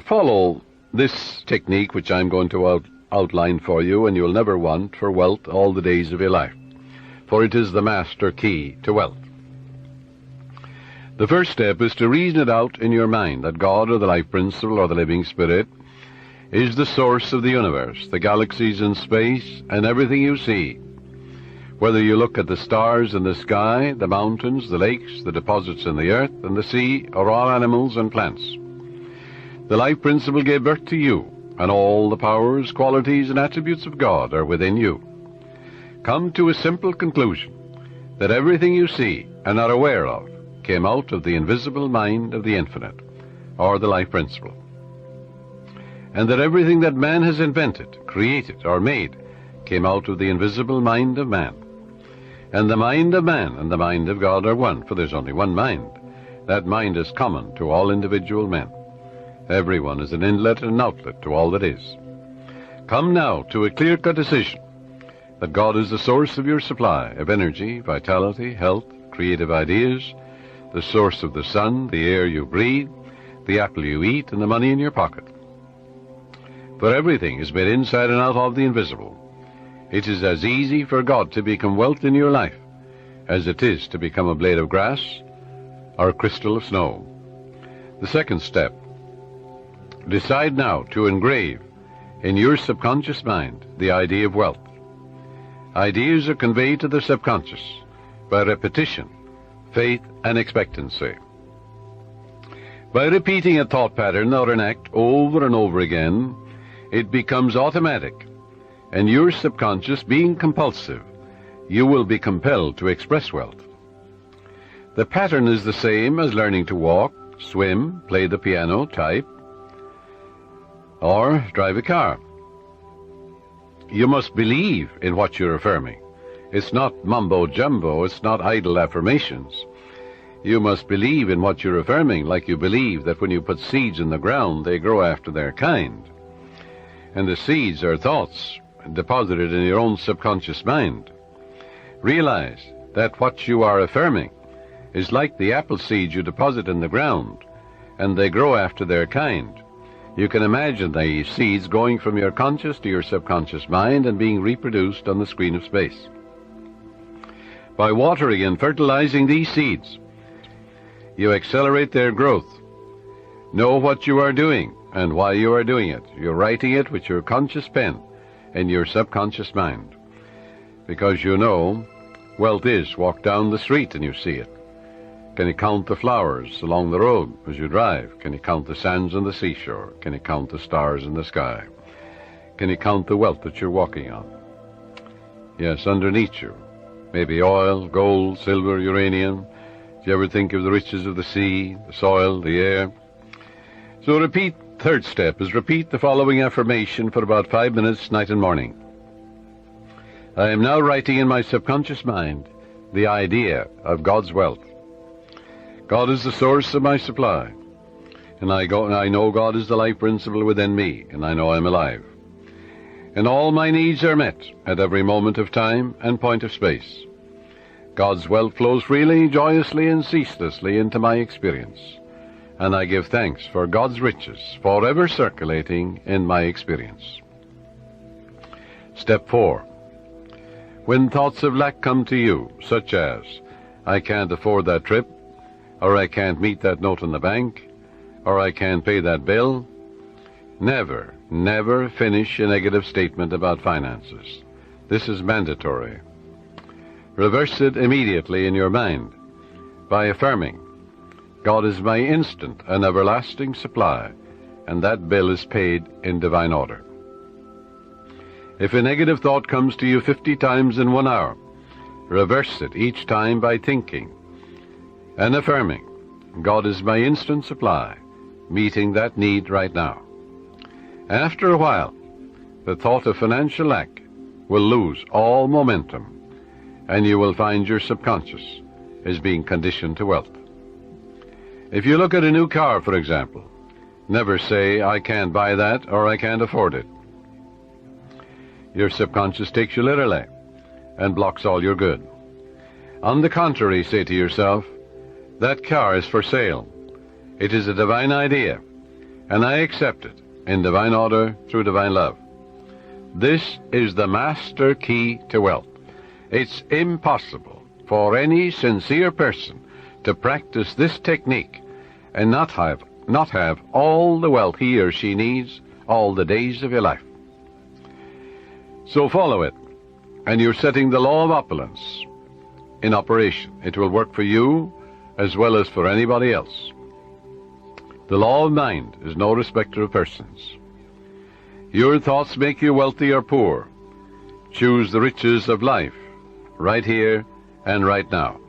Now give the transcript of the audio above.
Follow this technique which I'm going to outline for you, and you'll never want for wealth all the days of your life, for it is the master key to wealth. The first step is to reason it out in your mind that God, or the life principle, or the living spirit, is the source of the universe, the galaxies in space, and everything you see. Whether you look at the stars in the sky, the mountains, the lakes, the deposits in the earth, and the sea, or all animals and plants. The life principle gave birth to you, and all the powers, qualities, and attributes of God are within you. Come to a simple conclusion, that everything you see and are aware of came out of the invisible mind of the infinite, or the life principle. And that everything that man has invented, created, or made came out of the invisible mind of man. And the mind of man and the mind of God are one, for there's only one mind. That mind is common to all individual men. Everyone is an inlet and an outlet to all that is. Come now to a clear-cut decision that God is the source of your supply of energy, vitality, health, creative ideas, the source of the sun, the air you breathe, the apple you eat, and the money in your pocket. For everything is made inside and out of the invisible. It is as easy for God to become wealth in your life as it is to become a blade of grass or a crystal of snow. The second step, decide now to engrave in your subconscious mind the idea of wealth. Ideas are conveyed to the subconscious by repetition, faith, and expectancy. By repeating a thought pattern or an act over and over again, it becomes automatic, and your subconscious being compulsive, you will be compelled to express wealth. The pattern is the same as learning to walk, swim, play the piano, type, or drive a car. You must believe in what you're affirming. It's not mumbo-jumbo, it's not idle affirmations. You must believe in what you're affirming, like you believe that when you put seeds in the ground, they grow after their kind. And the seeds are thoughts deposited in your own subconscious mind. Realize that what you are affirming is like the apple seeds you deposit in the ground, and they grow after their kind. You can imagine the seeds going from your conscious to your subconscious mind and being reproduced on the screen of space. By watering and fertilizing these seeds, you accelerate their growth. Know what you are doing and why you are doing it. You're writing it with your conscious pen in your subconscious mind. Because you know, wealth is walk down the street and you see it. Can you count the flowers along the road as you drive? Can you count the sands on the seashore? Can you count the stars in the sky? Can you count the wealth that you're walking on? Yes, underneath you. Maybe oil, gold, silver, uranium. Do you ever think of the riches of the sea, the soil, the air? So third step is repeat the following affirmation for about 5 minutes, night and morning. I am now writing in my subconscious mind the idea of God's wealth. God is the source of my supply, and I know God is the life principle within me, and I know I'm alive. And all my needs are met at every moment of time and point of space. God's wealth flows freely, joyously, and ceaselessly into my experience, and I give thanks for God's riches forever circulating in my experience. Step 4. When thoughts of lack come to you, such as, I can't afford that trip, or I can't meet that note in the bank, or I can't pay that bill, never, never finish a negative statement about finances. This is mandatory. Reverse it immediately in your mind by affirming, God is my instant and everlasting supply, and that bill is paid in divine order. If a negative thought comes to you 50 times in 1 hour, reverse it each time by thinking and affirming, God is my instant supply, meeting that need right now. After a while, the thought of financial lack will lose all momentum, and you will find your subconscious is being conditioned to wealth. If you look at a new car, for example, never say, I can't buy that or I can't afford it. Your subconscious takes you literally and blocks all your good. On the contrary, say to yourself, that car is for sale. It is a divine idea, and I accept it in divine order through divine love. This is the master key to wealth. It's impossible for any sincere person to practice this technique and not have all the wealth he or she needs all the days of your life. So follow it, and you're setting the law of opulence in operation. It will work for you as well as for anybody else. The law of mind is no respecter of persons. Your thoughts make you wealthy or poor. Choose the riches of life right here and right now.